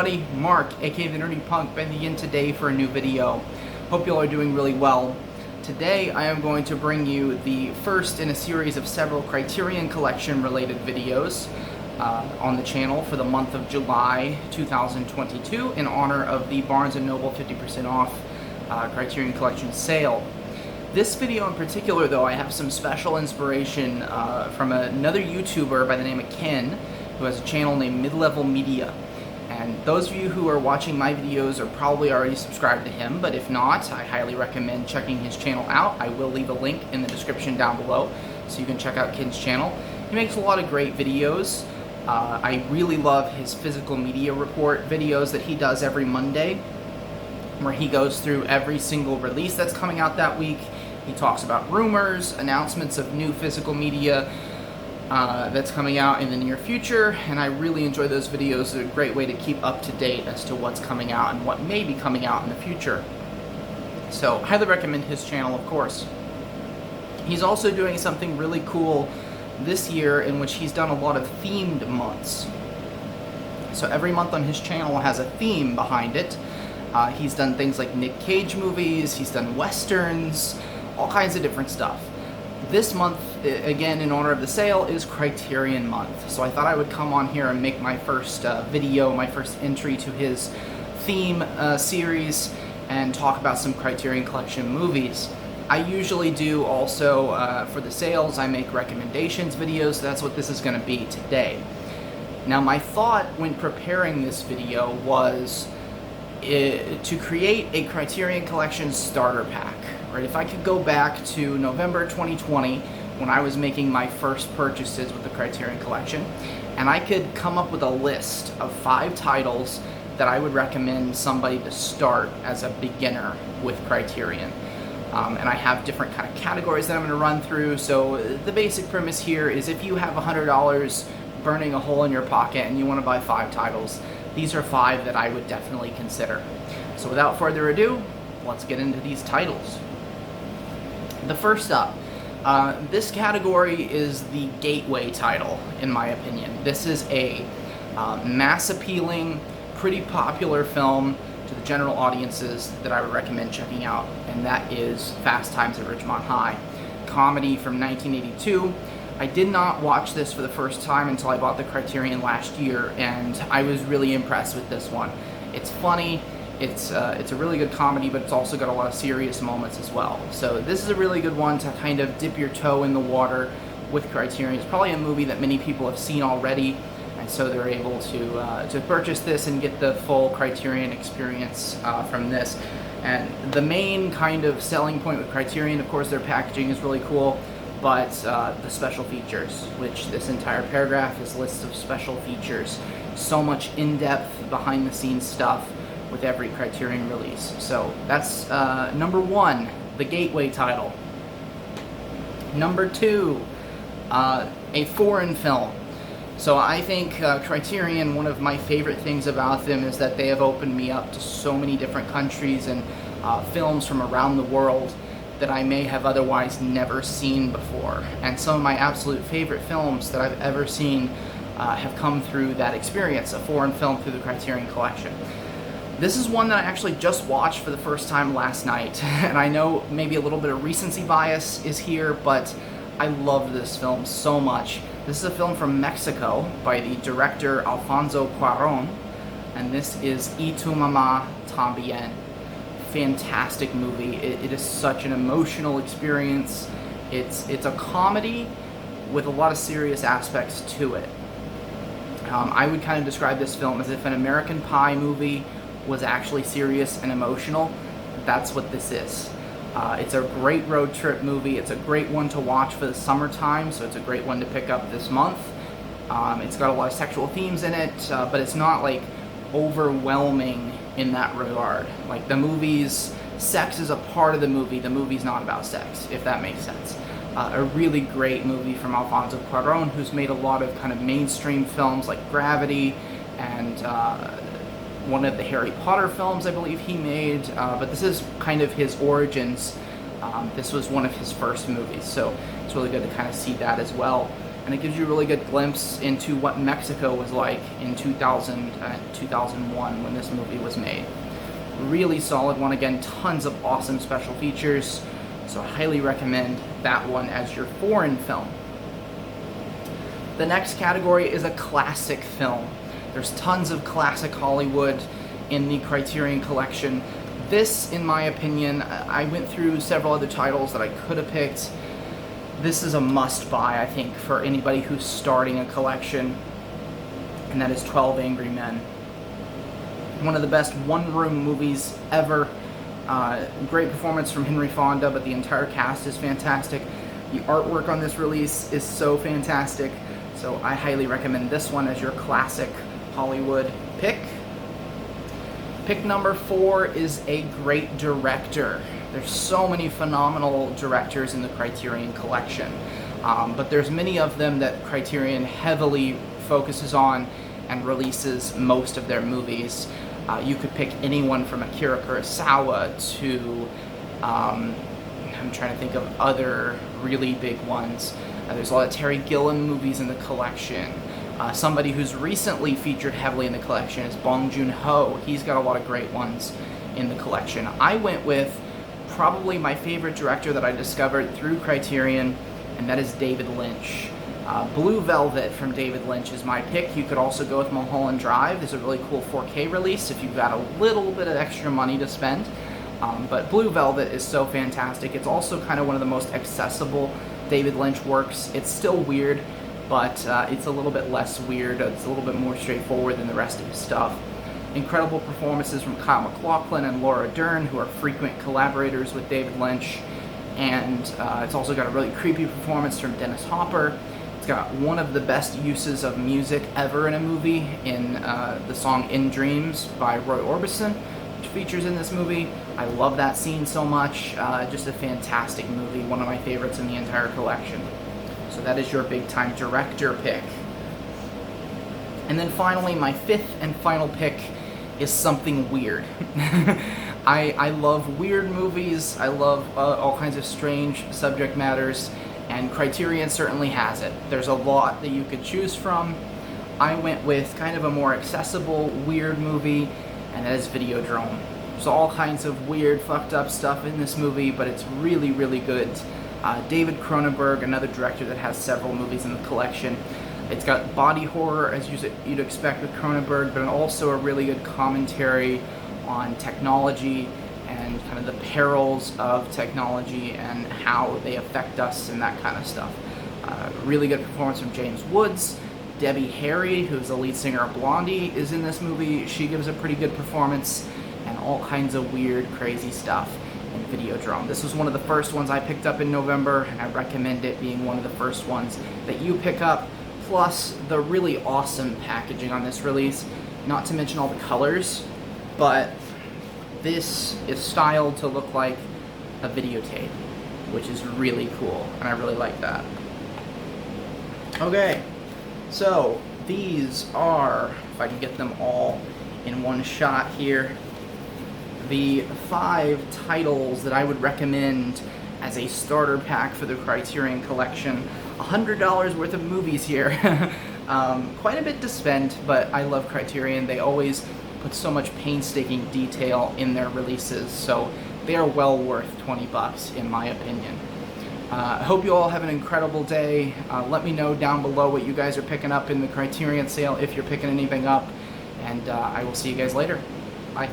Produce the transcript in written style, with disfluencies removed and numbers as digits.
everybody, Mark, aka the Nerdy Punk, bending in today for a new video. Hope you all are doing really well. Today I am going to bring you the first in a series of several Criterion Collection related videos on the channel for the month of July 2022 in honor of the Barnes & Noble 50% off Criterion Collection sale. This video in particular, though, I have some special inspiration from another YouTuber by the name of Ken, who has a channel named Mid-Level Media. And those of you who are watching my videos are probably already subscribed to him, but if not, I highly recommend checking his channel out. I will leave a link in the description down below so you can check out Ken's channel. He makes a lot of great videos. I really love his physical media report videos that he does every Monday, where he goes through every single release that's coming out that week. He talks about rumors, announcements of new physical media that's coming out in the near future, and I really enjoy those videos. They're a great way to keep up to date as to what's coming out and what may be coming out in the future. So, highly recommend his channel, of course. He's also doing something really cool this year in which he's done a lot of themed months. So every month on his channel has a theme behind it. He's done things like Nick Cage movies, he's done westerns, all kinds of different stuff. This month, again, in honor of the sale, is Criterion month. So I thought I would come on here and make my first video, my first entry to his theme series, and talk about some Criterion Collection movies. I usually do also, for the sales, I make recommendations videos, so that's what this is going to be today. Now, my thought when preparing this video was to create a Criterion Collection starter pack. Right? If I could go back to November 2020, when I was making my first purchases with the Criterion Collection, and I could come up with a list of 5 titles that I would recommend somebody to start as a beginner with Criterion. And I have different kind of categories that I'm going to run through. So the basic premise here is if you have $100 burning a hole in your pocket and you want to buy 5 titles, these are 5 that I would definitely consider. So without further ado, let's get into these titles. The first up, this category is the gateway title, in my opinion. This is a mass-appealing, pretty popular film to the general audiences that I would recommend checking out, and that is Fast Times at Ridgemont High. Comedy from 1982. I did not watch this for the first time until I bought the Criterion last year, and I was really impressed with this one. It's funny. It's a really good comedy, but it's also got a lot of serious moments as well. So this is a really good one to kind of dip your toe in the water with Criterion. It's probably a movie that many people have seen already, and so they're able to purchase this and get the full Criterion experience from this. And the main kind of selling point with Criterion, of course, their packaging is really cool, but the special features, which this entire paragraph is lists of special features. So much in-depth, behind-the-scenes stuff with every Criterion release. So that's number 1, the gateway title. Number 2, a foreign film. So I think Criterion, one of my favorite things about them is that they have opened me up to so many different countries and films from around the world that I may have otherwise never seen before. And some of my absolute favorite films that I've ever seen have come through that experience, a foreign film through the Criterion Collection. This is one that I actually just watched for the first time last night, and I know maybe a little bit of recency bias is here, but I love this film so much. This is a film from Mexico by the director Alfonso Cuarón, and this is Y Tu Mamá También. Fantastic movie. It is such an emotional experience. It's a comedy with a lot of serious aspects to it. I would kind of describe this film as if an American Pie movie was actually serious and emotional. That's what this is. It's a great road trip movie. It's a great one to watch for the summertime, so it's a great one to pick up this month. It's got a lot of sexual themes in it, but it's not like overwhelming in that regard. Like the movie's sex is a part of the movie's not about sex, if that makes sense. A really great movie from Alfonso Cuarón, who's made a lot of kind of mainstream films like Gravity and one of the Harry Potter films I believe he made, but this is kind of his origins. This was one of his first movies, so it's really good to kind of see that as well. and it gives you a really good glimpse into what Mexico was like in 2001 when this movie was made. Really solid one. Again, tons of awesome special features, so I highly recommend that one as your foreign film. The next category is a classic film. There's tons of classic Hollywood in the Criterion collection. This, in my opinion, I went through several other titles that I could have picked. This is a must-buy, I think, for anybody who's starting a collection, and that is 12 Angry Men. One of the best one-room movies ever. Great performance from Henry Fonda, but the entire cast is fantastic. The artwork on this release is so fantastic, so I highly recommend this one as your classic Hollywood pick. Pick number 4 is a great director. There's so many phenomenal directors in the Criterion collection, but there's many of them that Criterion heavily focuses on and releases most of their movies. You could pick anyone from Akira Kurosawa to, I'm trying to think of other really big ones. There's a lot of Terry Gilliam movies in the collection. Somebody who's recently featured heavily in the collection is Bong Joon-ho. He's got a lot of great ones in the collection. I went with probably my favorite director that I discovered through Criterion, and that is David Lynch. Blue Velvet from David Lynch is my pick. You could also go with Mulholland Drive. There's a really cool 4K release if you've got a little bit of extra money to spend. But Blue Velvet is so fantastic. It's also kind of one of the most accessible David Lynch works. It's still weird, but it's a little bit less weird. It's a little bit more straightforward than the rest of his stuff. Incredible performances from Kyle MacLachlan and Laura Dern, who are frequent collaborators with David Lynch. And it's also got a really creepy performance from Dennis Hopper. It's got one of the best uses of music ever in a movie in the song In Dreams by Roy Orbison, which features in this movie. I love that scene so much. Just a fantastic movie, one of my favorites in the entire collection. So that is your big time director pick. And then finally, my 5th and final pick is something weird. I love weird movies. I love all kinds of strange subject matters, and Criterion certainly has it. There's a lot that you could choose from. I went with kind of a more accessible, weird movie, and that is Videodrome. There's all kinds of weird, fucked up stuff in this movie, but it's really, really good. David Cronenberg, another director that has several movies in the collection. It's got body horror, as you'd expect with Cronenberg, but also a really good commentary on technology and kind of the perils of technology and how they affect us and that kind of stuff. Really good performance from James Woods. Debbie Harry, who's the lead singer of Blondie, is in this movie. She gives a pretty good performance, and all kinds of weird, crazy stuff in Videodrome. This was one of the first ones I picked up in November, and I recommend it being one of the first ones that you pick up. Plus the really awesome packaging on this release, not to mention all the colors, but this is styled to look like a videotape, which is really cool, and I really like that. Okay, so these are, if I can get them all in one shot here, the 5 titles that I would recommend as a starter pack for the Criterion collection. $100 worth of movies here. Quite a bit to spend, but I love Criterion. They always put so much painstaking detail in their releases, so they are well worth 20 bucks in my opinion. I hope you all have an incredible day. Let me know down below what you guys are picking up in the Criterion sale, if you're picking anything up, and I will see you guys later. Bye.